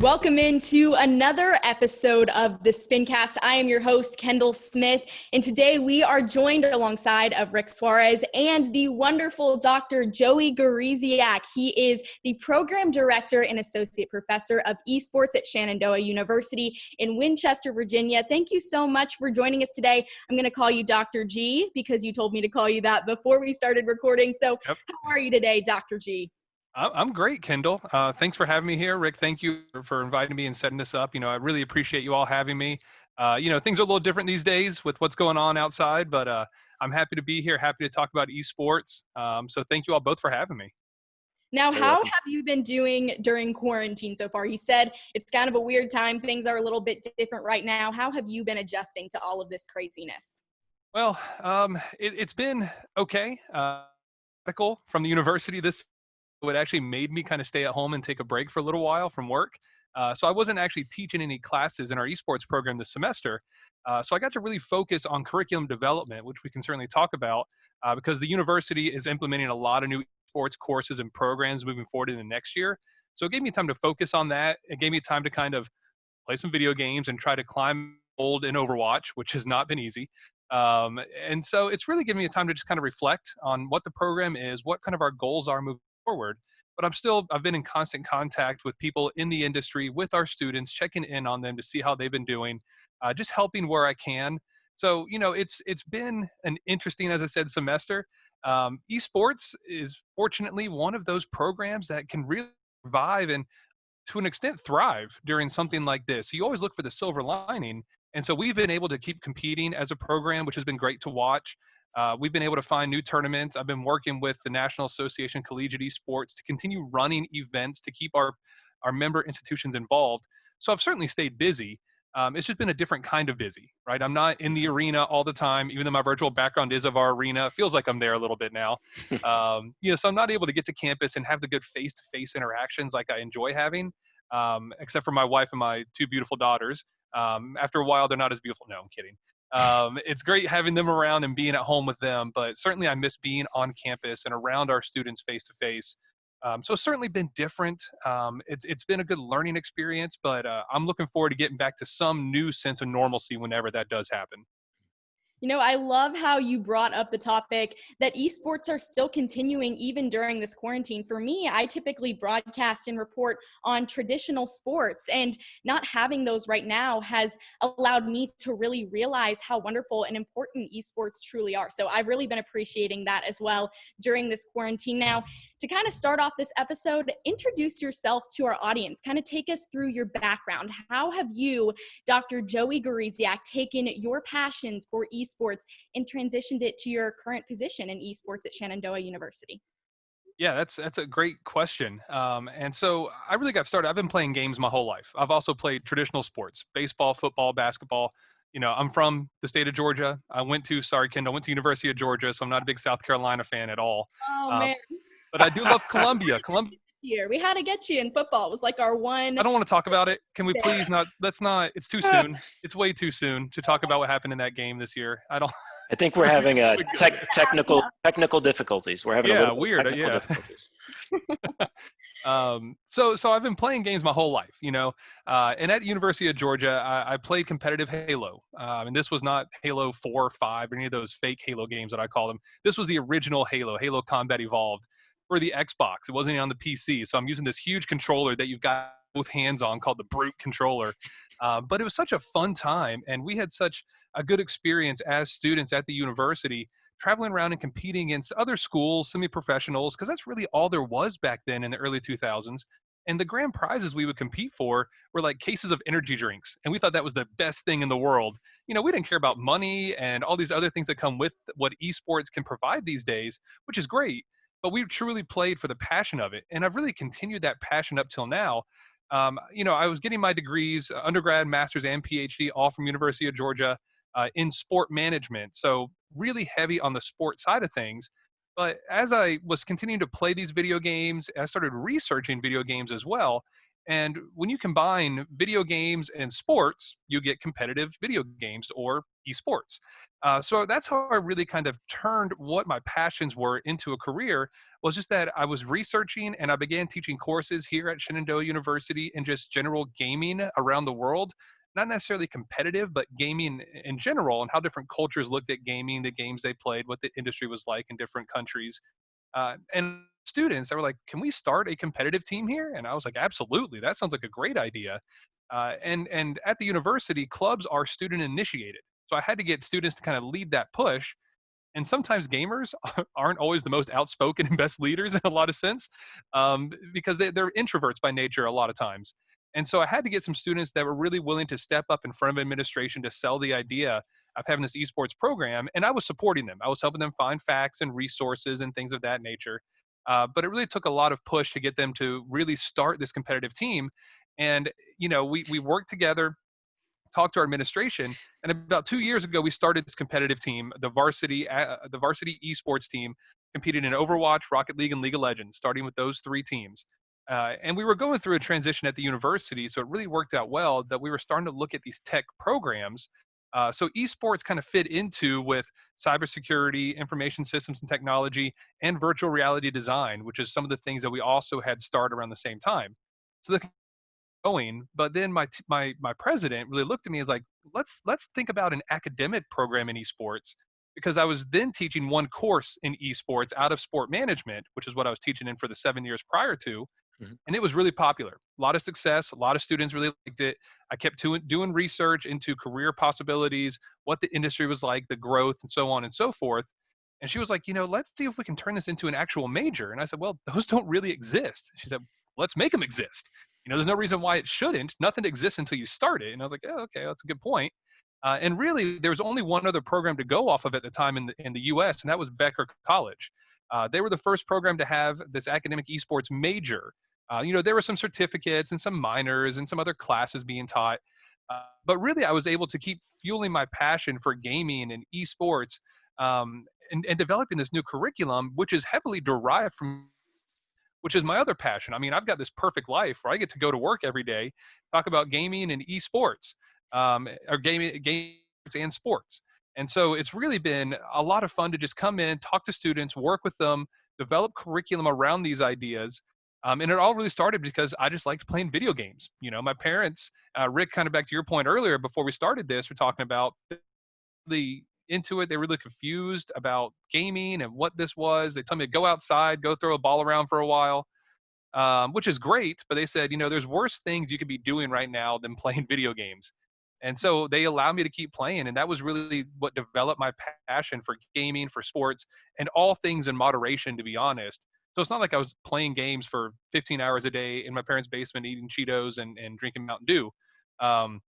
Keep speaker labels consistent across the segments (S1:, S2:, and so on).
S1: Welcome into another episode of the Spincast. I am your host, Kendall Smith, and today we are joined alongside of Rick Suarez and the wonderful Dr. Joey GAWRYSLAK. He is the Program Director and Associate Professor of Esports at Shenandoah University in Winchester, Virginia. Thank you so much for joining us today. I'm going to call you Dr. G because you told me to call you that before we started recording. So How are you today, Dr. G?
S2: I'm great, Kendall. Thanks for having me here. Rick, thank you for inviting me and setting this up. I really appreciate you all having me. Things are a little different these days with what's going on outside, but I'm happy to be here, happy to talk about esports. So thank you all both for having me.
S1: Now, how have you been doing during quarantine so far? You said it's kind of a weird time. Things are a little bit different right now. How have you been adjusting to all of this craziness?
S2: Well, it's been okay. Article from the university this it actually made me kind of stay at home and take a break for a little while from work. So I wasn't actually teaching any classes in our esports program this semester. So I got to really focus on curriculum development, which we can certainly talk about because the university is implementing a lot of new sports courses and programs moving forward in the next year. So it gave me time to focus on that. It gave me time to kind of play some video games and try to climb gold in Overwatch, which has not been easy. And so it's really given me a time to just kind of reflect on what the program is, what kind of our goals are moving forward. But I've been in constant contact with people in the industry, with our students, checking in on them to see how they've been doing, just helping where I can. So, it's been an interesting, as I said, semester. Esports is fortunately one of those programs that can really survive and to an extent thrive during something like this. So you always look for the silver lining. And so we've been able to keep competing as a program, which has been great to watch. We've been able to find new tournaments. I've been working with the National Association Collegiate Esports to continue running events to keep our member institutions involved. So I've certainly stayed busy. It's just been a different kind of busy, right? I'm not in the arena all the time, even though my virtual background is of our arena. It feels like I'm there a little bit now. So I'm not able to get to campus and have the good face-to-face interactions like I enjoy having, except for my wife and my two beautiful daughters. After a while, they're not as beautiful. No, I'm kidding. It's great having them around and being at home with them, but certainly I miss being on campus and around our students face to face. So it's certainly been different. It's been a good learning experience, but I'm looking forward to getting back to some new sense of normalcy whenever that does happen.
S1: I love how you brought up the topic that esports are still continuing even during this quarantine. For me, I typically broadcast and report on traditional sports, and not having those right now has allowed me to really realize how wonderful and important esports truly are. So I've really been appreciating that as well during this quarantine. Now, to kind of start off this episode, introduce yourself to our audience. Kind of take us through your background. How have you, Dr. Joey GAWRYSLAK, taken your passions for esports and transitioned it to your current position in esports at Shenandoah University?
S2: Yeah, that's a great question. And so I really got started. I've been playing games my whole life. I've also played traditional sports, baseball, football, basketball. I'm from the state of Georgia. Sorry, Kendall, I went to University of Georgia, so I'm not a big South Carolina fan at all.
S1: Oh, man.
S2: But I do love Columbia.
S1: Year. We had to get you in football. It was like our one.
S2: I don't want to talk about it. Can we please not? Let's not. It's too soon. It's way too soon to talk about what happened in that game this year. I
S3: think we're having technical difficulties. We're having a little
S2: weird.
S3: Technical difficulties.
S2: So I've been playing games my whole life, and at the University of Georgia, I played competitive Halo. And this was not Halo 4 or 5 or any of those fake Halo games that I call them. This was the original Halo Combat Evolved for the Xbox. It wasn't on the PC. So I'm using this huge controller that you've got both hands on called the Brute controller. But it was such a fun time. And we had such a good experience as students at the university, traveling around and competing against other schools, semi-professionals, because that's really all there was back then in the early 2000s. And the grand prizes we would compete for were like cases of energy drinks. And we thought that was the best thing in the world. We didn't care about money and all these other things that come with what esports can provide these days, which is great. But we truly played for the passion of it. And I've really continued that passion up till now. I was getting my degrees, undergrad, master's, and PhD, all from University of Georgia in sport management. So really heavy on the sport side of things. But as I was continuing to play these video games, I started researching video games as well. And when you combine video games and sports, you get competitive video games or esports. So that's how I really kind of turned what my passions were into a career, was just that I was researching and I began teaching courses here at Shenandoah University in just general gaming around the world. Not necessarily competitive, but gaming in general, and how different cultures looked at gaming, the games they played, what the industry was like in different countries. And students that were like, "Can we start a competitive team here?" And I was like, "Absolutely, that sounds like a great idea." And at the university, clubs are student initiated, so I had to get students to kind of lead that push. And sometimes gamers aren't always the most outspoken and best leaders in a lot of sense, because they're introverts by nature a lot of times. And so I had to get some students that were really willing to step up in front of administration to sell the idea of having this esports program. And I was supporting them. I was helping them find facts and resources and things of that nature. But it really took a lot of push to get them to really start this competitive team. And, we worked together, talked to our administration, and about 2 years ago we started this competitive team. The varsity esports team competed in Overwatch, Rocket League, and League of Legends, starting with those three teams. And we were going through a transition at the university, so it really worked out well that we were starting to look at these tech programs. So esports kind of fit into with cybersecurity, information systems and technology, and virtual reality design, which is some of the things that we also had started around the same time. So the going. But then my president really looked at me as like, let's think about an academic program in esports, because I was then teaching one course in esports out of sport management, which is what I was teaching in for the 7 years prior to.
S3: Mhm.
S2: And it was really popular. A lot of success. A lot of students really liked it. I kept doing research into career possibilities, what the industry was like, the growth, and so on and so forth. And she was like, let's see if we can turn this into an actual major. And I said, well, those don't really exist. She said, let's make them exist. There's no reason why it shouldn't. Nothing exists until you start it. And I was like, oh, okay, that's a good point. And really, there was only one other program to go off of at the time in the U.S., and that was Becker College. They were the first program to have this academic esports major. There were some certificates and some minors and some other classes being taught. But really, I was able to keep fueling my passion for gaming and esports, and developing this new curriculum, which is heavily derived from, which is my other passion. I mean, I've got this perfect life where I get to go to work every day, talk about gaming and esports, or gaming and sports. And so it's really been a lot of fun to just come in, talk to students, work with them, develop curriculum around these ideas. And it all really started because I just liked playing video games. My parents, Rick, kind of back to your point earlier before we started this, we're talking about the into it. They were really confused about gaming and what this was. They told me to go outside, go throw a ball around for a while, which is great. But they said, there's worse things you could be doing right now than playing video games. And so they allowed me to keep playing. And that was really what developed my passion for gaming, for sports, and all things in moderation, to be honest. So it's not like I was playing games for 15 hours a day in my parents' basement, eating Cheetos and drinking Mountain Dew. Um,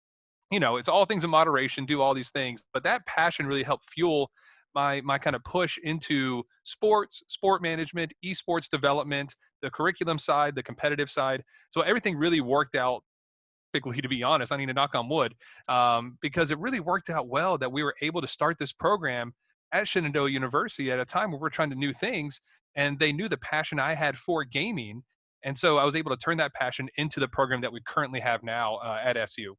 S2: it's all things in moderation, do all these things. But that passion really helped fuel my kind of push into sports, sport management, esports development, the curriculum side, the competitive side. So everything really worked out perfectly, to be honest. I need to knock on wood, because it really worked out well that we were able to start this program at Shenandoah University at a time where we're trying to new things, and they knew the passion I had for gaming. And so I was able to turn that passion into the program that we currently have now at SU.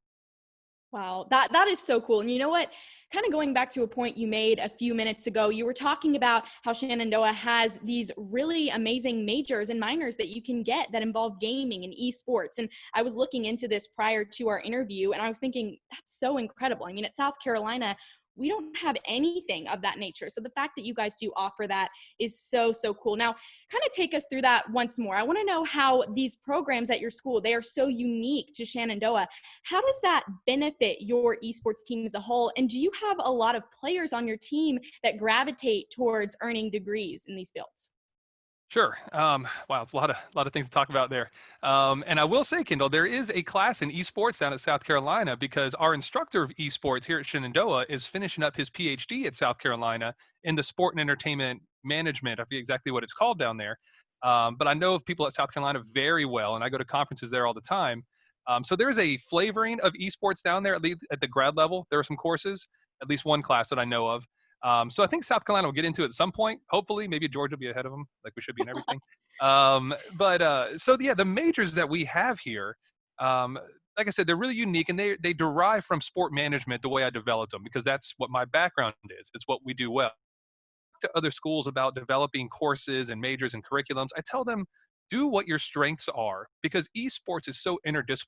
S1: Wow, that is so cool. And you know what? Kind of going back to a point you made a few minutes ago, you were talking about how Shenandoah has these really amazing majors and minors that you can get that involve gaming and esports. And I was looking into this prior to our interview, and I was thinking, that's so incredible. I mean, at South Carolina, we don't have anything of that nature. So the fact that you guys do offer that is so, so cool. Now, kind of take us through that once more. I want to know how these programs at your school, they are so unique to Shenandoah. How does that benefit your esports team as a whole? And do you have a lot of players on your team that gravitate towards earning degrees in these fields?
S2: Sure. Wow, it's a lot of things to talk about there. And I will say, Kendall, there is a class in esports down at South Carolina, because our instructor of esports here at Shenandoah is finishing up his PhD at South Carolina in the sport and entertainment management. I forget exactly what it's called down there. But I know of people at South Carolina very well, and I go to conferences there all the time. So there's a flavoring of esports down there, at least at the grad level. There are some courses, at least one class that I know of. So I think South Carolina will get into it at some point. Hopefully, maybe Georgia will be ahead of them, like we should be in everything. So yeah, the majors that we have here, um, like I said, they're really unique, and they derive from sport management the way I developed them, because that's what my background is. It's what we do well. To other schools about developing courses and majors and curriculums, I tell them, do what your strengths are, because esports is so interdisciplinary.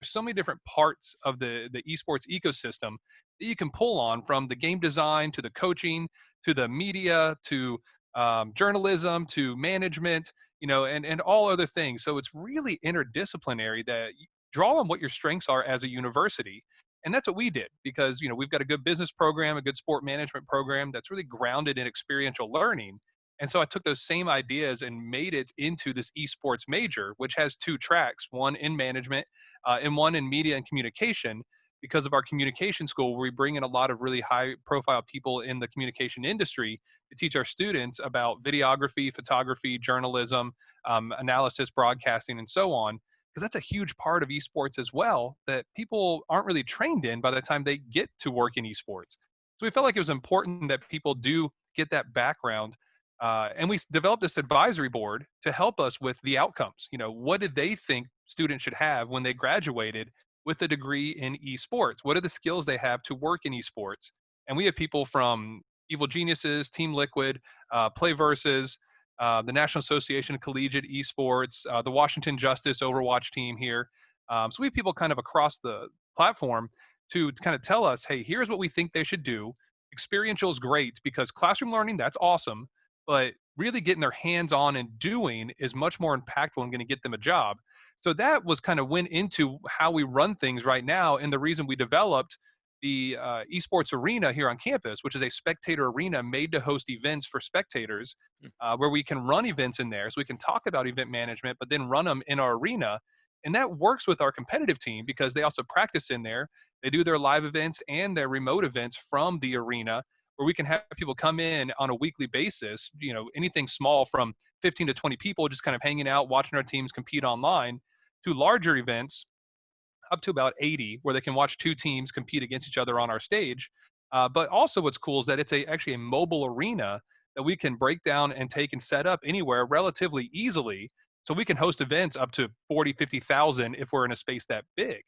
S2: There's so many different parts of the esports ecosystem that you can pull on, from the game design to the coaching to the media to journalism to management, and all other things. So it's really interdisciplinary, that you draw on what your strengths are as a university. And that's what we did, because we've got a good business program, a good sport management program that's really grounded in experiential learning. And so I took those same ideas and made it into this esports major, which has two tracks: one in management, and one in media and communication. Because of our communication school, where we bring in a lot of really high profile people in the communication industry to teach our students about videography, photography, journalism, analysis, broadcasting, and so on, because that's a huge part of esports as well, that people aren't really trained in by the time they get to work in esports. So we felt like it was important that people do get that background. And we developed this advisory board to help us with the outcomes. What did they think students should have when they graduated with a degree in esports? What are the skills they have to work in esports? And we have people from Evil Geniuses, Team Liquid, Play Versus, the National Association of Collegiate Esports, the Washington Justice Overwatch team here. So we have people kind of across the platform to kind of tell us, hey, here's what we think they should do. Experiential is great, because classroom learning, that's awesome, but really getting their hands on and doing is much more impactful and going to get them a job. So that was kind of went into how we run things right now, and the reason we developed the esports arena here on campus, which is a spectator arena made to host events for spectators, where we can run events in there. So we can talk about event management, but then run them in our arena. And that works with our competitive team, because they also practice in there. They do their live events and their remote events from the arena, where we can have people come in on a weekly basis, anything small from 15 to 20 people just kind of hanging out, watching our teams compete online, to larger events up to about 80, where they can watch two teams compete against each other on our stage. But also what's cool is that it's actually a mobile arena that we can break down and take and set up anywhere relatively easily. So we can host events up to 40, 50,000 if we're in a space that big.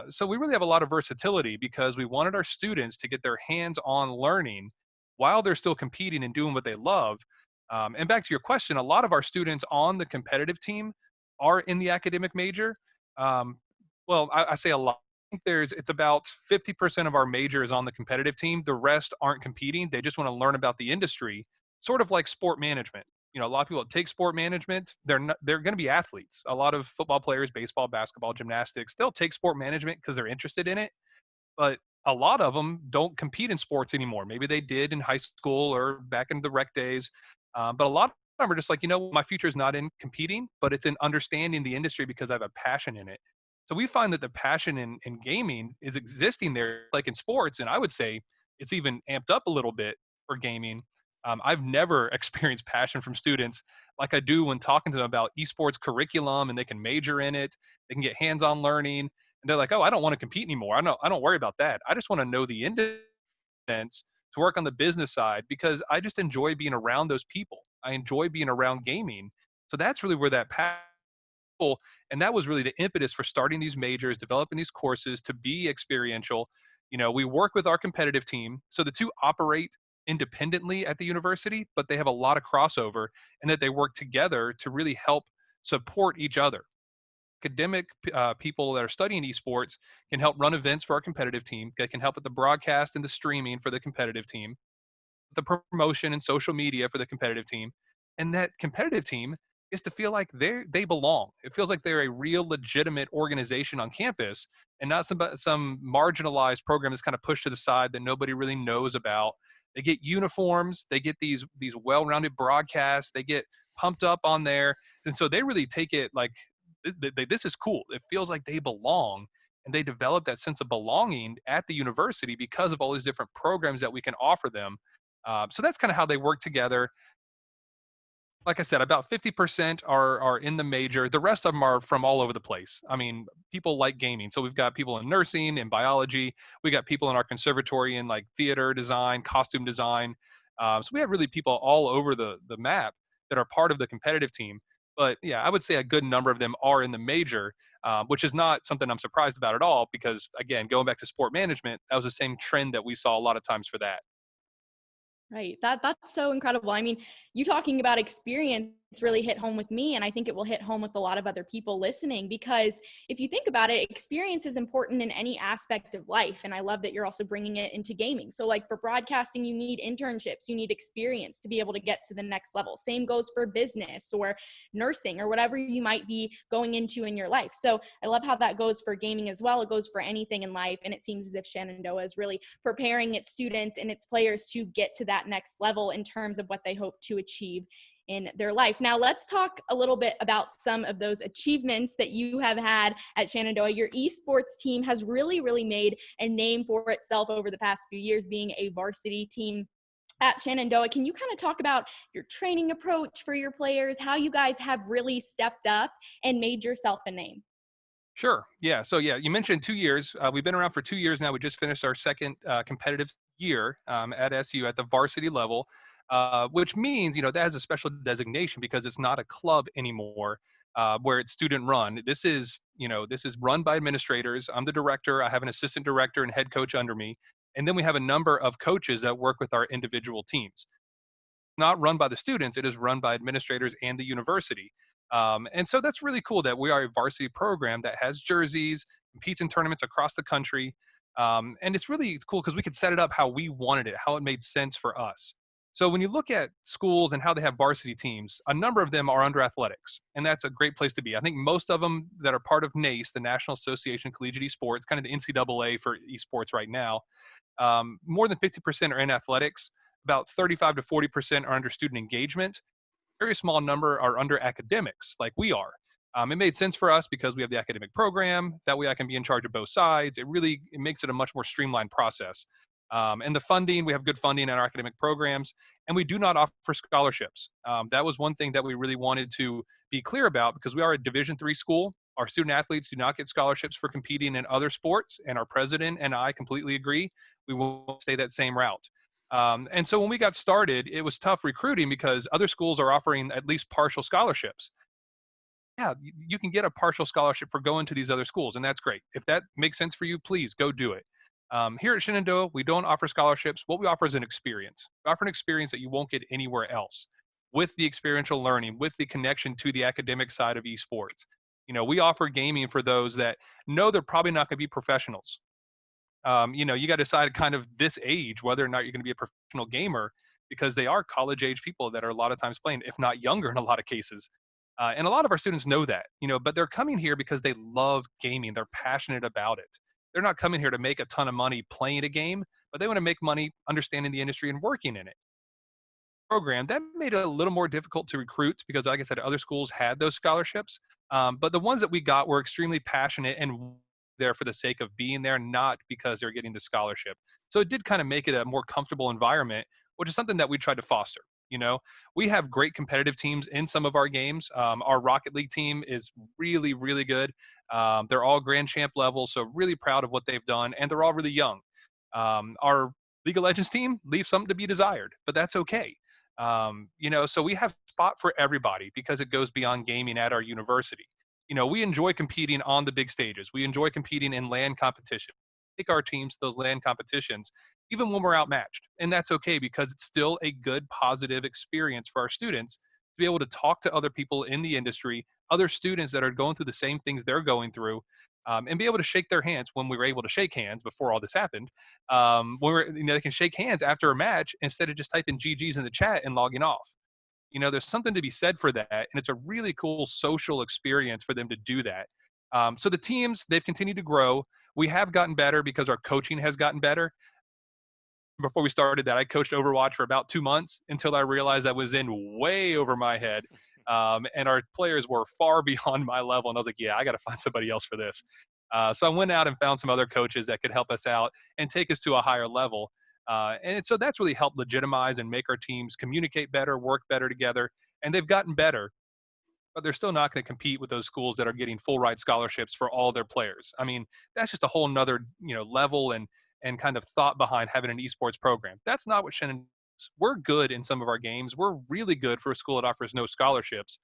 S2: So we really have a lot of versatility, because we wanted our students to get their hands-on learning while they're still competing and doing what they love. And back to your question, a lot of our students on the competitive team are in the academic major. Um, well, I say a lot. I think it's about 50% of our major is on the competitive team. The rest aren't competing. They just want to learn about the industry, sort of like sport management. A lot of people that take sport management, they're going to be athletes. A lot of football players, baseball, basketball, gymnastics, they'll take sport management because they're interested in it. But a lot of them don't compete in sports anymore. Maybe they did in high school or back in the rec days. But a lot of them are just like, my future is not in competing, but it's in understanding the industry, because I have a passion in it. So we find that the passion in gaming is existing there, like in sports. And I would say it's even amped up a little bit for gaming. I've never experienced passion from students like I do when talking to them about esports curriculum, and they can major in it. They can get hands-on learning, and they're like, "Oh, I don't want to compete anymore. I don't worry about that. I just want to know the industry, to work on the business side, because I just enjoy being around those people. I enjoy being around gaming." So that's really where that passion. And that was really the impetus for starting these majors, developing these courses to be experiential. We work with our competitive team. So the two operate independently at the university, but they have a lot of crossover, and that they work together to really help support each other. Academic people that are studying esports can help run events for our competitive team. They can help with the broadcast and the streaming for the competitive team, the promotion and social media for the competitive team. And that competitive team is to feel like they belong. It feels like they're a real legitimate organization on campus, and not some marginalized program that's kind of pushed to the side that nobody really knows about. They get uniforms, they get these well-rounded broadcasts, they get pumped up on there. And so they really take it like, this is cool. It feels like they belong. And they develop that sense of belonging at the university because of all these different programs that we can offer them. So that's kind of how they work together. Like I said, about 50% are in the major. The rest of them are from all over the place. I mean, people like gaming. So we've got people in nursing and biology. We got people in our conservatory in like theater design, costume design. So we have really people all over the map that are part of the competitive team. But yeah, I would say a good number of them are in the major, which is not something I'm surprised about at all, because again, going back to sport management, that was the same trend that we saw a lot of times for that.
S1: Right. That's so incredible. I mean, you talking about experience really hit home with me, and I think it will hit home with a lot of other people listening, because if you think about it, experience is important in any aspect of life. And I love that you're also bringing it into gaming. So like for broadcasting, you need internships, you need experience to be able to get to the next level. Same goes for business or nursing or whatever you might be going into in your life. So I love how that goes for gaming as well. It goes for anything in life. And it seems as if Shenandoah is really preparing its students and its players to get to that next level in terms of what they hope to achieve in their life. Now, let's talk a little bit about some of those achievements that you have had at Shenandoah. Your esports team has really, really made a name for itself over the past few years, being a varsity team at Shenandoah. Can you kind of talk about your training approach for your players, how you guys have really stepped up and made yourself a name?
S2: Sure. Yeah. So yeah, you mentioned 2 years. We've been around for 2 years now. We just finished our second competitive year at SU at the varsity level, which means, that has a special designation because it's not a club anymore, where it's student run. This is run by administrators. I'm the director. I have an assistant director and head coach under me, and then we have a number of coaches that work with our individual teams. Not run by the students, it is run by administrators and the university. And so that's really cool that we are a varsity program that has jerseys, competes in tournaments across the country. And it's cool because we could set it up how we wanted it, how it made sense for us. So when you look at schools and how they have varsity teams, a number of them are under athletics, and that's a great place to be. I think most of them that are part of NACE, the National Association of Collegiate Esports, kind of the NCAA for esports right now, more than 50% are in athletics. About 35 to 40% are under student engagement. A very small number are under academics, like we are. It made sense for us because we have the academic program. That way I can be in charge of both sides. It makes it a much more streamlined process. And the funding, we have good funding in our academic programs, and we do not offer scholarships. That was one thing that we really wanted to be clear about, because we are a Division III school. Our student athletes do not get scholarships for competing in other sports, and our president and I completely agree. We will stay that same route. And so when we got started, it was tough recruiting because other schools are offering at least partial scholarships. Yeah, you can get a partial scholarship for going to these other schools, and that's great. If that makes sense for you, please go do it. Here at Shenandoah, we don't offer scholarships. What we offer is an experience. We offer an experience that you won't get anywhere else, with the experiential learning, with the connection to the academic side of esports. We offer gaming for those that know they're probably not going to be professionals. You got to decide at kind of this age whether or not you're going to be a professional gamer, because they are college age people that are a lot of times playing, if not younger in a lot of cases. And a lot of our students know that, but they're coming here because they love gaming. They're passionate about it. They're not coming here to make a ton of money playing a game, but they want to make money understanding the industry and working in it. Program that made it a little more difficult to recruit because, like I said, other schools had those scholarships. But the ones that we got were extremely passionate and there for the sake of being there, not because they're getting the scholarship. So it did kind of make it a more comfortable environment, which is something that we tried to foster. We have great competitive teams in some of our games. Our Rocket League team is really, really good. They're all grand champ level, so really proud of what they've done, and they're all really young. Our League of Legends team leaves something to be desired, but that's okay. So we have spot for everybody because it goes beyond gaming at our university. We enjoy competing on the big stages. We enjoy competing in LAN competition. Take our teams to those LAN competitions, even when we're outmatched. And that's okay because it's still a good, positive experience for our students to be able to talk to other people in the industry, other students that are going through the same things they're going through, and be able to shake their hands when we were able to shake hands before all this happened. They can shake hands after a match instead of just typing GGs in the chat and logging off. There's something to be said for that, and it's a really cool social experience for them to do that. So the teams, they've continued to grow. We have gotten better because our coaching has gotten better. Before we started that, I coached Overwatch for about 2 months until I realized I was in way over my head. And our players were far beyond my level. And I was like, yeah, I got to find somebody else for this. So I went out and found some other coaches that could help us out and take us to a higher level. And so that's really helped legitimize and make our teams communicate better, work better together. And they've gotten better, but they're still not going to compete with those schools that are getting full ride scholarships for all their players. I mean, that's just a whole nother, level and kind of thought behind having an esports program. That's not what Shannon is. We're good in some of our games. We're really good for a school that offers no scholarships,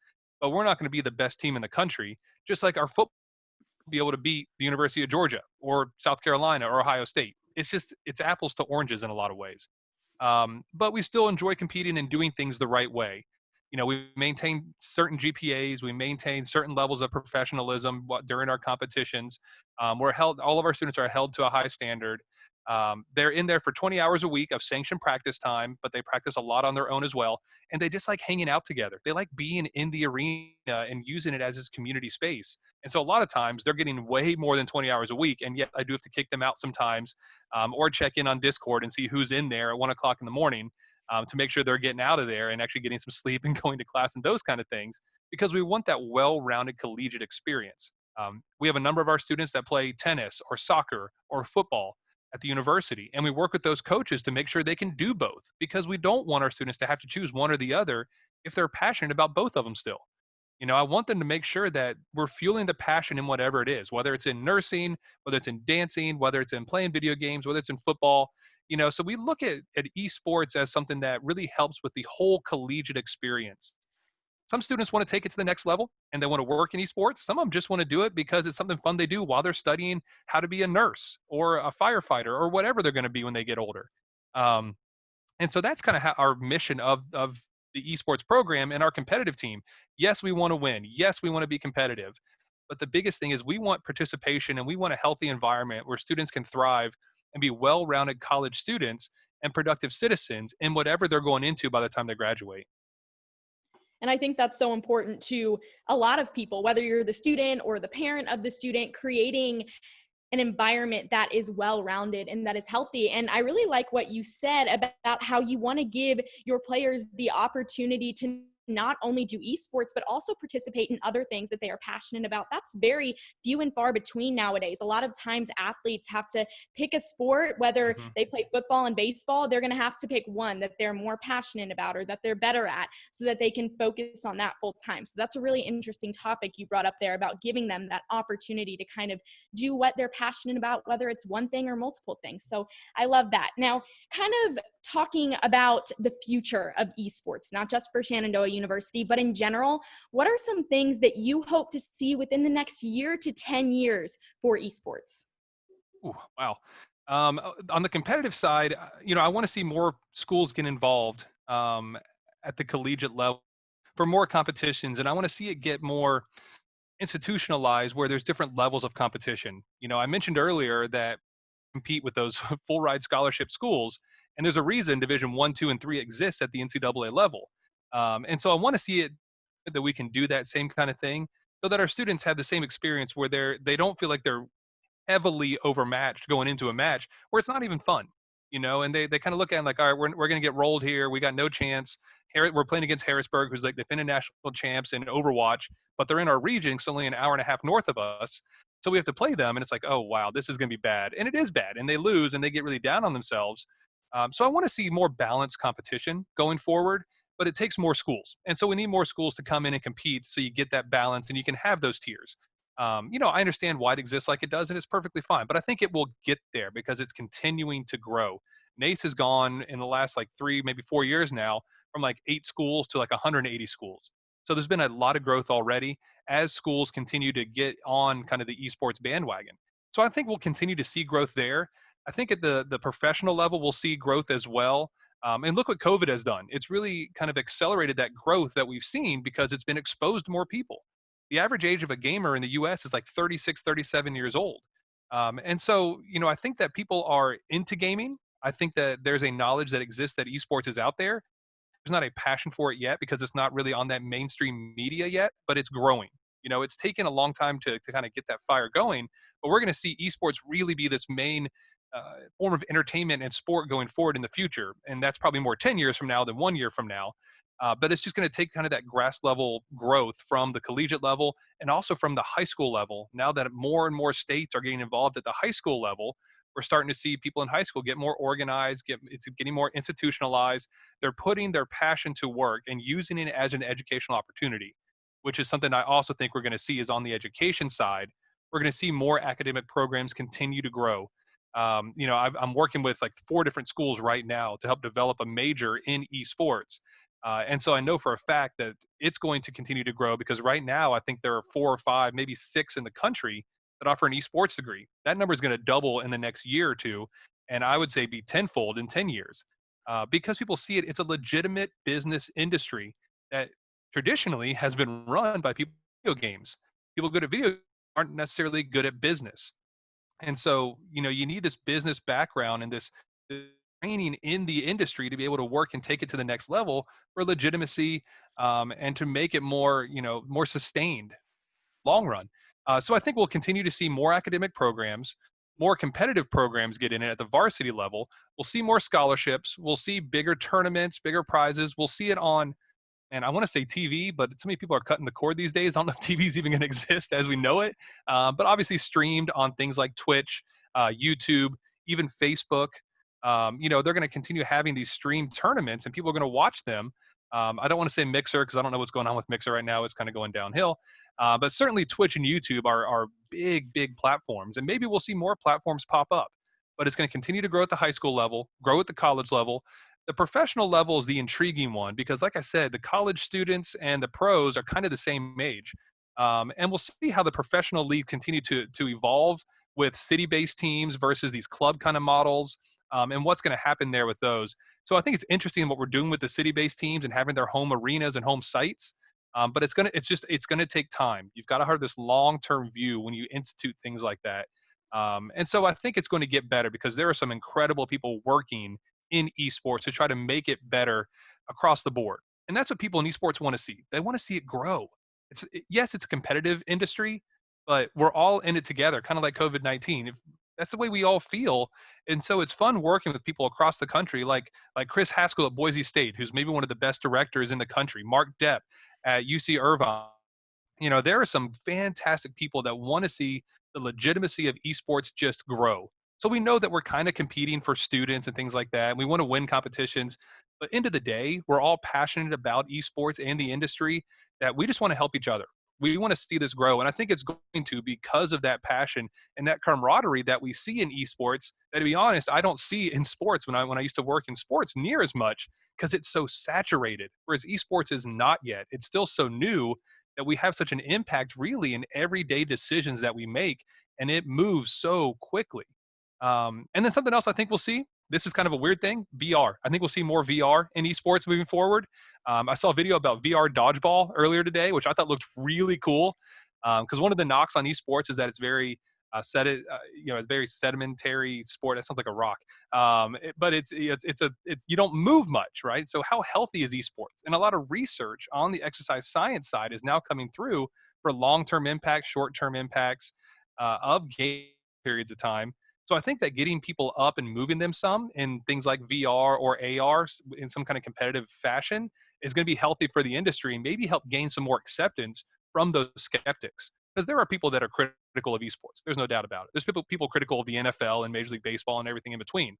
S2: but we're not going to be the best team in the country, just like our football be able to beat the University of Georgia or South Carolina or Ohio State. It's apples to oranges in a lot of ways. But we still enjoy competing and doing things the right way. We maintain certain GPAs, we maintain certain levels of professionalism during our competitions. All of our students are held to a high standard. They're in there for 20 hours a week of sanctioned practice time, but they practice a lot on their own as well. And they just like hanging out together. They like being in the arena and using it as this community space. And so a lot of times they're getting way more than 20 hours a week. And yet I do have to kick them out sometimes, or check in on Discord and see who's in there at 1 o'clock in the morning, to make sure they're getting out of there and actually getting some sleep and going to class and those kind of things, because we want that well-rounded collegiate experience. We have a number of our students that play tennis or soccer or football at the university, and we work with those coaches to make sure they can do both, because we don't want our students to have to choose one or the other if they're passionate about both of them still. I want them to make sure that we're fueling the passion in whatever it is, whether it's in nursing, whether it's in dancing, whether it's in playing video games, whether it's in football. So we look at esports as something that really helps with the whole collegiate experience. Some students want to take it to the next level and they want to work in esports. Some of them just want to do it because it's something fun they do while they're studying how to be a nurse or a firefighter or whatever they're going to be when they get older. And so that's kind of how our mission of the esports program and our competitive team. Yes, we want to win. Yes, we want to be competitive. But the biggest thing is we want participation and we want a healthy environment where students can thrive and be well-rounded college students and productive citizens in whatever they're going into by the time they graduate.
S1: And I think that's so important to a lot of people, whether you're the student or the parent of the student, creating an environment that is well-rounded and that is healthy. And I really like what you said about how you want to give your players the opportunity to not only do esports, but also participate in other things that they are passionate about. That's very few and far between nowadays. A lot of times athletes have to pick a sport, whether they play football and baseball, they're going to have to pick one that they're more passionate about or that they're better at so that they can focus on that full time. So that's a really interesting topic you brought up there about giving them that opportunity to kind of do what they're passionate about, whether it's one thing or multiple things. So I love that. Now, kind of talking about the future of esports, not just for Shenandoah University, but in general, what are some things that you hope to see within the next year to 10 years for esports?
S2: Ooh, wow. On the competitive side, I want to see more schools get involved at the collegiate level for more competitions, and I want to see it get more institutionalized where there's different levels of competition. I mentioned earlier that compete with those full ride scholarship schools, and there's a reason Division 1, 2, and 3 exists at the NCAA level. And so I want to see it that we can do that same kind of thing so that our students have the same experience where they don't feel like they're heavily overmatched going into a match where it's not even fun, and they kind of look at it like, all right, we're going to get rolled here. We got no chance. We're playing against Harrisburg, who's like defending national champs in Overwatch, but they're in our region. It's only an hour and a half north of us. So we have to play them. And it's like, oh, wow, this is going to be bad. And it is bad. And they lose and they get really down on themselves. So I want to see more balanced competition going forward, but it takes more schools. And so we need more schools to come in and compete so you get that balance and you can have those tiers. I understand why it exists like it does, and it's perfectly fine. But I think it will get there because it's continuing to grow. NACE has gone in the last like 3, maybe 4 years now from like 8 schools to like 180 schools. So there's been a lot of growth already as schools continue to get on kind of the esports bandwagon. So I think we'll continue to see growth there. I think at the professional level, we'll see growth as well. And look what COVID has done. It's really kind of accelerated that growth that we've seen because it's been exposed to more people. The average age of a gamer in the US is like 36, 37 years old. And so, I think that people are into gaming. I think that there's a knowledge that exists that esports is out there. There's not a passion for it yet because it's not really on that mainstream media yet, but it's growing. It's taken a long time to kind of get that fire going, but we're going to see esports really be this main form of entertainment and sport going forward in the future. And that's probably more 10 years from now than 1 year from now. But it's just going to take kind of that grass level growth from the collegiate level and also from the high school level. Now that more and more states are getting involved at the high school level, we're starting to see people in high school get more organized, it's getting more institutionalized. They're putting their passion to work and using it as an educational opportunity, which is something I also think we're going to see is on the education side. We're going to see more academic programs continue to grow. I'm working with like 4 different schools right now to help develop a major in esports. And so I know for a fact that it's going to continue to grow, because right now I think there are 4 or 5, maybe 6 in the country that offer an esports degree. That number is going to double in the next year or two, and I would say be tenfold in 10 years, because people see it. It's a legitimate business industry that traditionally has been run by people with video games. People good at video games aren't necessarily good at business. And so, you need this business background and this training in the industry to be able to work and take it to the next level for legitimacy, and to make it more, more sustained long run. So I think we'll continue to see more academic programs, more competitive programs get in it at the varsity level. We'll see more scholarships. We'll see bigger tournaments, bigger prizes. We'll see it on, and I want to say TV, but so many people are cutting the cord these days. I don't know if TV is even going to exist as we know it, but obviously streamed on things like Twitch, YouTube, even Facebook. They're going to continue having these streamed tournaments, and people are going to watch them. I don't want to say Mixer because I don't know what's going on with Mixer right now. It's kind of going downhill. But certainly Twitch and YouTube are big, big platforms, and maybe we'll see more platforms pop up. But it's going to continue to grow at the high school level, grow at the college level. The professional level is the intriguing one because, like I said, the college students and the pros are kind of the same age. And we'll see how the professional league continue to evolve with city-based teams versus these club kind of models, and what's going to happen there with those. So I think it's interesting what we're doing with the city-based teams and having their home arenas and home sites. But it's gonna take time. You've got to have this long-term view when you institute things like that. And so I think it's going to get better because there are some incredible people working in esports to try to make it better across the board. And that's what people in esports want to see. They want to see it grow. Yes, it's a competitive industry, but we're all in it together, kind of like COVID-19. That's the way we all feel. And so it's fun working with people across the country, like Chris Haskell at Boise State, who's maybe one of the best directors in the country, Mark Depp at UC Irvine. There are some fantastic people that want to see the legitimacy of esports just grow. So we know that we're kind of competing for students and things like that. We want to win competitions, but end of the day, we're all passionate about esports and the industry, that we just want to help each other. We want to see this grow. And I think it's going to, because of that passion and that camaraderie that we see in esports, that, to be honest, I don't see in sports when I used to work in sports near as much, because it's so saturated. Whereas esports is not yet. It's still so new that we have such an impact really in everyday decisions that we make, and it moves so quickly. And then something else I think we'll see, this is kind of a weird thing, VR. I think we'll see more VR in esports moving forward. I saw a video about VR dodgeball earlier today, which I thought looked really cool. Because one of the knocks on esports is that it's very it's very sedimentary sport. That sounds like a rock. But it's you don't move much, right? So how healthy is esports? And a lot of research on the exercise science side is now coming through for long-term impacts, short-term impacts of game periods of time. So I think that getting people up and moving them some in things like VR or AR in some kind of competitive fashion is going to be healthy for the industry and maybe help gain some more acceptance from those skeptics. Because there are people that are critical of esports. There's no doubt about it. There's people critical of the NFL and Major League Baseball and everything in between.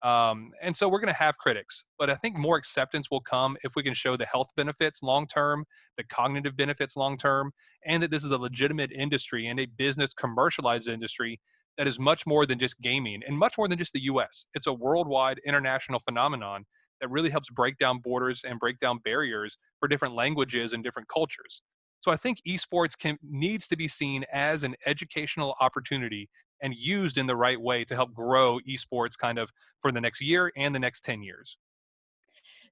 S2: And so we're going to have critics. But I think more acceptance will come if we can show the health benefits long-term, the cognitive benefits long-term, and that this is a legitimate industry and a business commercialized industry that is much more than just gaming and much more than just the US. It's a worldwide international phenomenon that really helps break down borders and break down barriers for different languages and different cultures. So I think esports needs to be seen as an educational opportunity and used in the right way to help grow esports kind of for the next year and the next 10 years.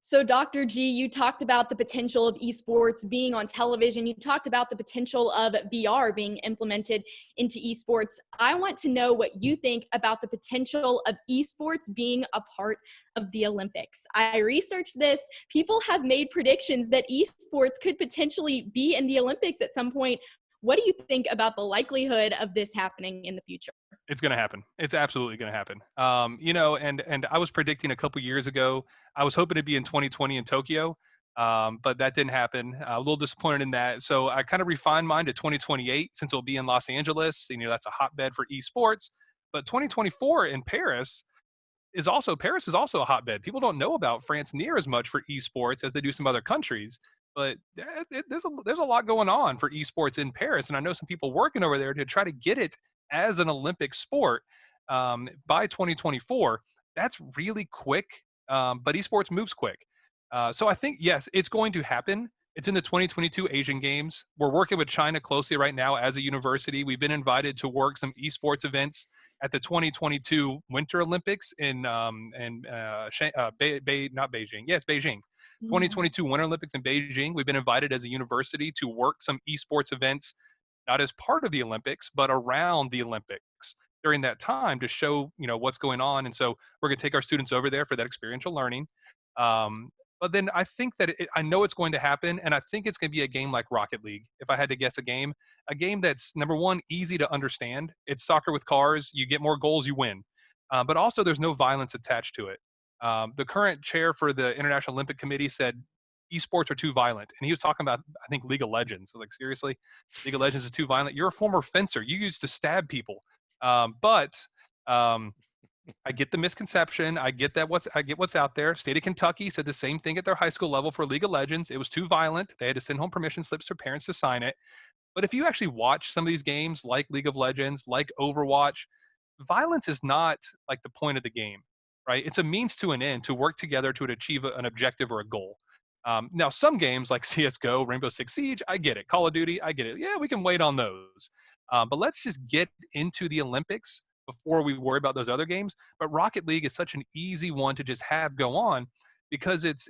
S1: So, Dr. G, you talked about the potential of esports being on television. You talked about the potential of VR being implemented into esports. I want to know what you think about the potential of esports being a part of the Olympics. I researched this. People have made predictions that esports could potentially be in the Olympics at some point. What do you think about the likelihood of this happening in the future?
S2: It's going to happen. It's absolutely going to happen. And I was predicting a couple years ago, I was hoping to be in 2020 in Tokyo, but that didn't happen. A little disappointed in that. So I kind of refined mine to 2028 since it'll be in Los Angeles. That's a hotbed for esports. But 2024 in Paris is also a hotbed. People don't know about France near as much for esports as they do some other countries. But there's a lot going on for esports in Paris, and I know some people working over there to try to get it as an Olympic sport by 2024. That's really quick, but esports moves quick. So I think, yes, it's going to happen. It's in the 2022 Asian Games. We're working with China closely right now as a university. We've been invited to work some esports events at the 2022 Winter Olympics not Beijing. Yes, Beijing.
S1: Yeah.
S2: 2022 Winter Olympics in Beijing. We've been invited as a university to work some esports events, not as part of the Olympics, but around the Olympics during that time to show, what's going on. And so we're going to take our students over there for that experiential learning. Um, but then I think that I know it's going to happen, and I think it's going to be a game like Rocket League. If I had to guess a game that's, number one, easy to understand. It's soccer with cars. You get more goals, you win. But also, there's no violence attached to it. The current chair for the International Olympic Committee said esports are too violent, and he was talking about, I think, League of Legends. I was like, seriously, League of Legends is too violent? You're a former fencer. You used to stab people. But I get the misconception. I get what's out there. State of Kentucky said the same thing at their high school level for League of Legends. It was too violent. They had to send home permission slips for parents to sign it. But if you actually watch some of these games like League of Legends, like Overwatch, violence is not like the point of the game, right? It's a means to an end to work together to achieve an objective or a goal. Now, some games like CS:GO, Rainbow Six Siege, I get it. Call of Duty, I get it. Yeah, we can wait on those. But let's just get into the Olympics before we worry about those other games. But Rocket League is such an easy one to just have go on because it's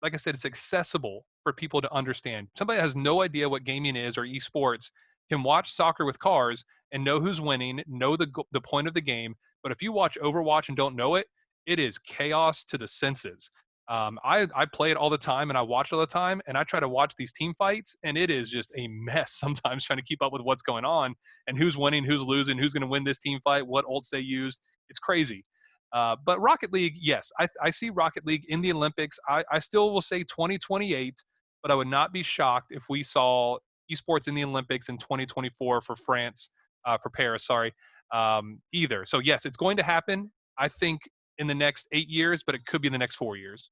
S2: like I said, it's accessible for people to understand. Somebody that has no idea what gaming is or esports can watch soccer with cars and know who's winning, know the point of the game. But if you watch Overwatch and don't know it, it is chaos to the senses. I play it all the time and I watch it all the time and I try to watch these team fights and it is just a mess sometimes trying to keep up with what's going on and who's winning, who's losing, who's going to win this team fight, what ults they use. It's crazy. But Rocket League, yes, I see Rocket League in the Olympics. I still will say 2028, but I would not be shocked if we saw esports in the Olympics in 2024 for France, for Paris, sorry, either. So yes, it's going to happen. I think in the next 8 years, but it could be in the next 4 years.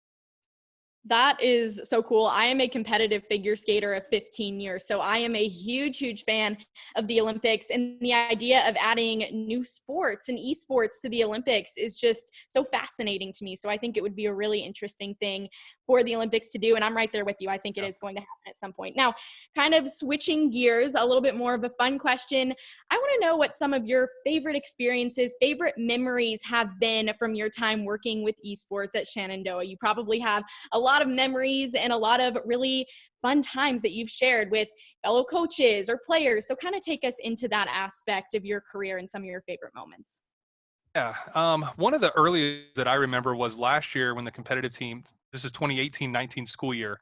S1: That is so cool. I am a competitive figure skater of 15 years. So I am a huge fan of the Olympics. And the idea of adding new sports and esports to the Olympics is just so fascinating to me. So I think it would be a really interesting thing for the Olympics to do. And I'm right there with you. I think it is going to happen at some point. Now, kind of switching gears, a little bit more of a fun question. I want to know what some of your favorite experiences, favorite memories have been from your time working with esports at Shenandoah. You probably have a lot of memories and a lot of really fun times that you've shared with fellow coaches or players. So kind of take us into that aspect of your career and some of your favorite moments.
S2: Yeah. One of the earliest that I remember was last year when the competitive team, this is 2018-19 school year,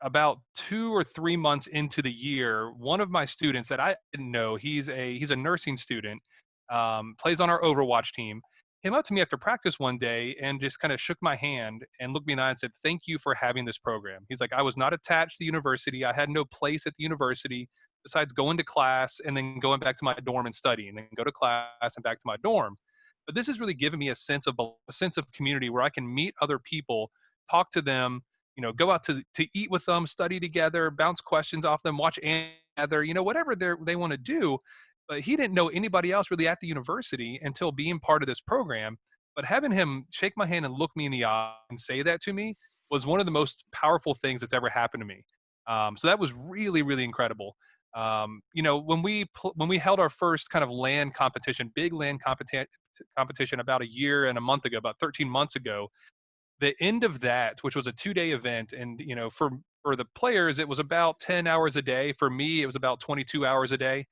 S2: about 2 or 3 months into the year, one of my students that I didn't know, he's a nursing student, plays on our Overwatch team, came up to me after practice one day and just kind of shook my hand and looked me in the eye and said, "Thank you for having this program." He's like, "I was not attached to the university. I had no place at the university besides going to class and then going back to my dorm and studying, and then go to class and back to my dorm. But this has really given me a sense of community where I can meet other people, talk to them, go out to eat with them, study together, bounce questions off them, watch anime together, whatever they want to do." But he didn't know anybody else really at the university until being part of this program. But having him shake my hand and look me in the eye and say that to me was one of the most powerful things that's ever happened to me. So that was really, really incredible. When we held our first kind of LAN competition, big LAN competition about a year and a month ago, about 13 months ago, the end of that, which was a 2-day event, and for the players it was about 10 hours a day. For me, it was about 22 hours a day.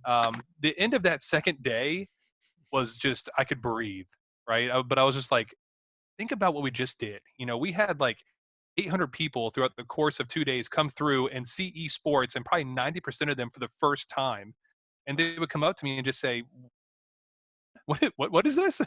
S2: The end of that second day was just, I could breathe, right? But I was just like, think about what we just did. We had like 800 people throughout the course of 2 days come through and see esports, and probably 90% of them for the first time. And they would come up to me and just say, what is this?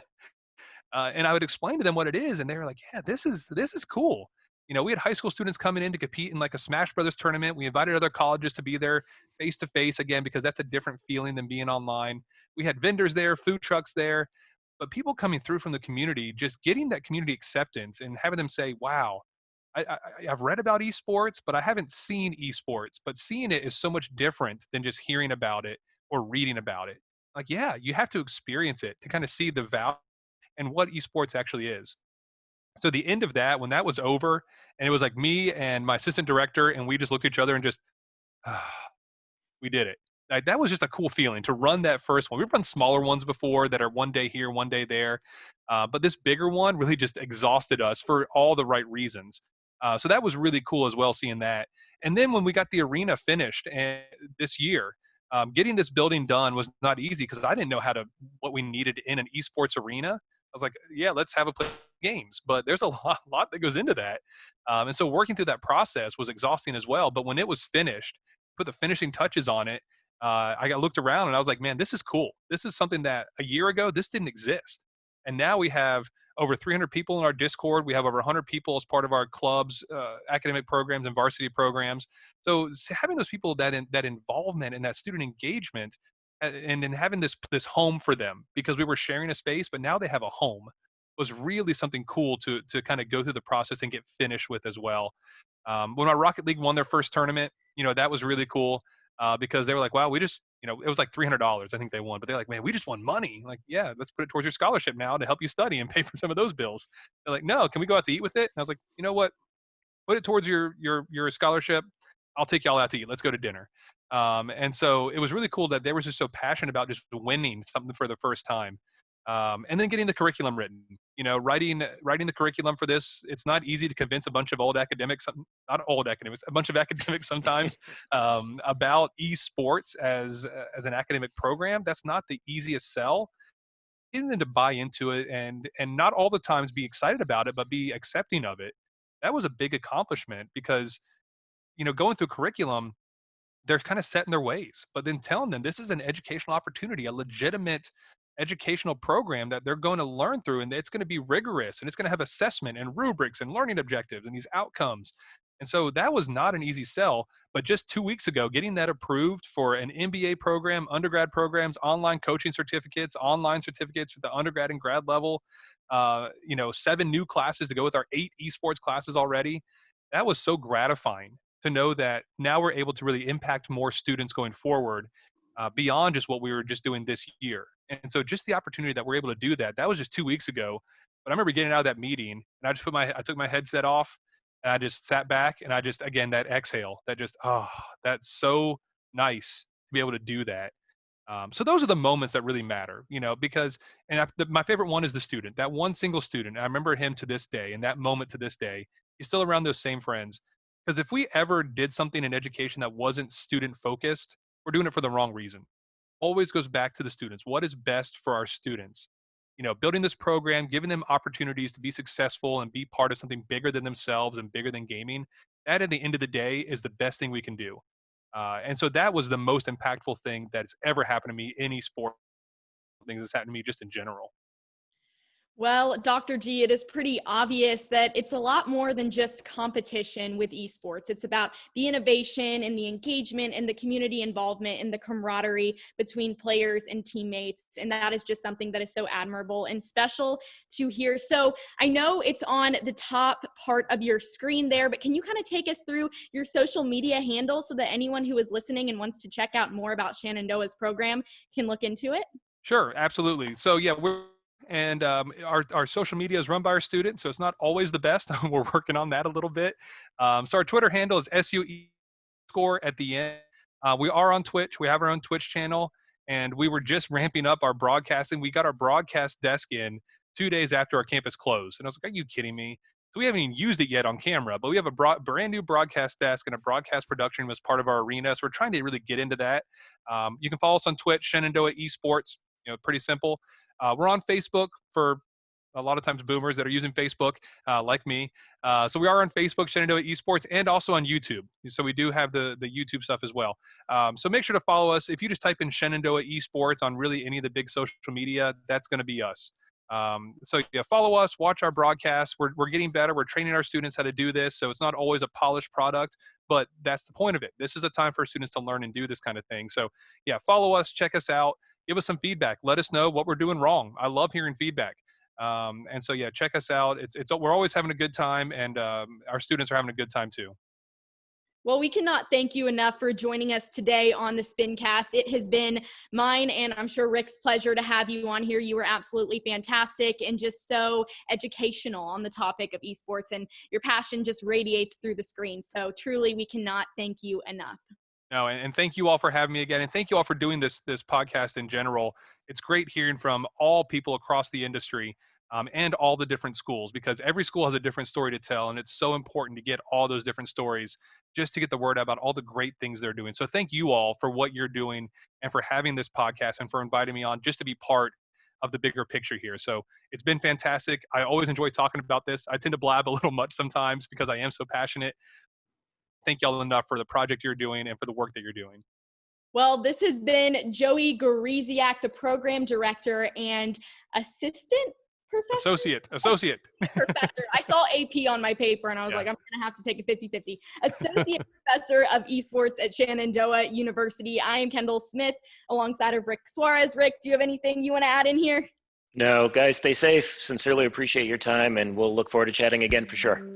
S2: And I would explain to them what it is, and they were like, "Yeah, this is cool." We had high school students coming in to compete in like a Smash Brothers tournament. We invited other colleges to be there face to face again because that's a different feeling than being online. We had vendors there, food trucks there, but people coming through from the community, just getting that community acceptance and having them say, "Wow, I've read about esports, but I haven't seen esports. But seeing it is so much different than just hearing about it or reading about it." Like, yeah, you have to experience it to kind of see the value and what esports actually is. So the end of that, when that was over, and it was like me and my assistant director, and we just looked at each other and just, we did it. Like, that was just a cool feeling to run that first one. We've run smaller ones before that are one day here, one day there. But this bigger one really just exhausted us for all the right reasons. So that was really cool as well, seeing that. And then when we got the arena finished and this year, getting this building done was not easy because I didn't know what we needed in an esports arena. I was like, yeah, let's have a play games, but there's a lot that goes into that. And so working through that process was exhausting as well. But when it was finished, put the finishing touches on it, I got looked around and I was like, man, this is cool. This is something that a year ago, this didn't exist. And now we have over 300 people in our Discord. We have over 100 people as part of our clubs, academic programs and varsity programs. So having those people, that involvement and that student engagement, and then having this home for them, because we were sharing a space, but now they have a home, was really something cool to kind of go through the process and get finished with as well. When our Rocket League won their first tournament, that was really cool, because they were like, wow, we just, it was like $300 I think they won, but they're like, man, we just won money. Like, yeah, let's put it towards your scholarship now to help you study and pay for some of those bills. They're like, no, can we go out to eat with it? And I was like, you know what? Put it towards your scholarship. I'll take y'all out to eat. Let's go to dinner. And so it was really cool that they were just so passionate about just winning something for the first time. And then getting the curriculum written, writing the curriculum for this. It's not easy to convince a bunch of old academics, not old academics, a bunch of academics sometimes, about esports as an academic program. That's not the easiest sell. Getting them to buy into it and not all the times be excited about it, but be accepting of it. That was a big accomplishment because, going through curriculum, they're kind of set in their ways, but then telling them this is an educational opportunity, a legitimate educational program that they're going to learn through, and it's going to be rigorous, and it's going to have assessment and rubrics and learning objectives and these outcomes. And so that was not an easy sell, but just 2 weeks ago, getting that approved for an MBA program, undergrad programs, online coaching certificates, online certificates for the undergrad and grad level, 7 new classes to go with our 8 esports classes already. That was so gratifying to know that now we're able to really impact more students going forward, beyond just what we were just doing this year. And so just the opportunity that we're able to do that was just 2 weeks ago. But I remember getting out of that meeting and I took my headset off and I just sat back and I just, again, that exhale, that's so nice to be able to do that. So those are the moments that really matter, because, my favorite one is the student, that one single student. I remember him to this day, and that moment to this day, he's still around those same friends. Because if we ever did something in education that wasn't student focused, we're doing it for the wrong reason. Always goes back to the students. What is best for our students? Building this program, giving them opportunities to be successful and be part of something bigger than themselves and bigger than gaming. That, at the end of the day, is the best thing we can do. And so that was the most impactful thing that's ever happened to me in esports. Things that's happened to me just in general.
S1: Well, Dr. G, it is pretty obvious that it's a lot more than just competition with esports. It's about the innovation and the engagement and the community involvement and the camaraderie between players and teammates. And that is just something that is so admirable and special to hear. So I know it's on the top part of your screen there, but can you kind of take us through your social media handles so that anyone who is listening and wants to check out more about Shenandoah's program can look into it?
S2: Sure, absolutely. So yeah, our social media is run by our students, so it's not always the best. We're working on that a little bit. So our Twitter handle is SUE score at the end. We are on Twitch. We have our own Twitch channel, and we were just ramping up our broadcasting. We got our broadcast desk in 2 days after our campus closed, and I was like, "Are you kidding me?" So we haven't even used it yet on camera, but we have a brand new broadcast desk and a broadcast production as part of our arena. So we're trying to really get into that. You can follow us on Twitch, Shenandoah Esports. Pretty simple. We're on Facebook for a lot of times boomers that are using Facebook, like me. So we are on Facebook, Shenandoah Esports, and also on YouTube. So we do have the YouTube stuff as well. So make sure to follow us. If you just type in Shenandoah Esports on really any of the big social media, that's going to be us. So yeah, follow us, watch our broadcasts. We're getting better. We're training our students how to do this. So it's not always a polished product, but that's the point of it. This is a time for students to learn and do this kind of thing. So yeah, follow us, check us out, give us some feedback. Let us know what we're doing wrong. I love hearing feedback. And so yeah, check us out. We're always having a good time, and our students are having a good time too.
S1: Well, we cannot thank you enough for joining us today on the Spincast. It has been mine, and I'm sure Rick's pleasure to have you on here. You were absolutely fantastic and just so educational on the topic of esports, and your passion just radiates through the screen. So truly, we cannot thank you enough.
S2: No, and thank you all for having me again, and thank you all for doing this podcast in general. It's great hearing from all people across the industry, and all the different schools, because every school has a different story to tell, and it's so important to get all those different stories just to get the word out about all the great things they're doing. So thank you all for what you're doing and for having this podcast and for inviting me on just to be part of the bigger picture here. So it's been fantastic. I always enjoy talking about this. I tend to blab a little much sometimes because I am so passionate. Thank y'all enough for the project you're doing and for the work that you're doing.
S1: Well, this has been Joey GAWRYSLAK, the program director and assistant professor?
S2: Associate.
S1: Professor. I saw AP on my paper and I was like, I'm going to have to take a 50-50. Associate Professor of Esports at Shenandoah University. I am Kendall Smith alongside of Rick Suarez. Rick, do you have anything you want to add in here?
S3: No, guys, stay safe. Sincerely appreciate your time, and we'll look forward to chatting again for sure.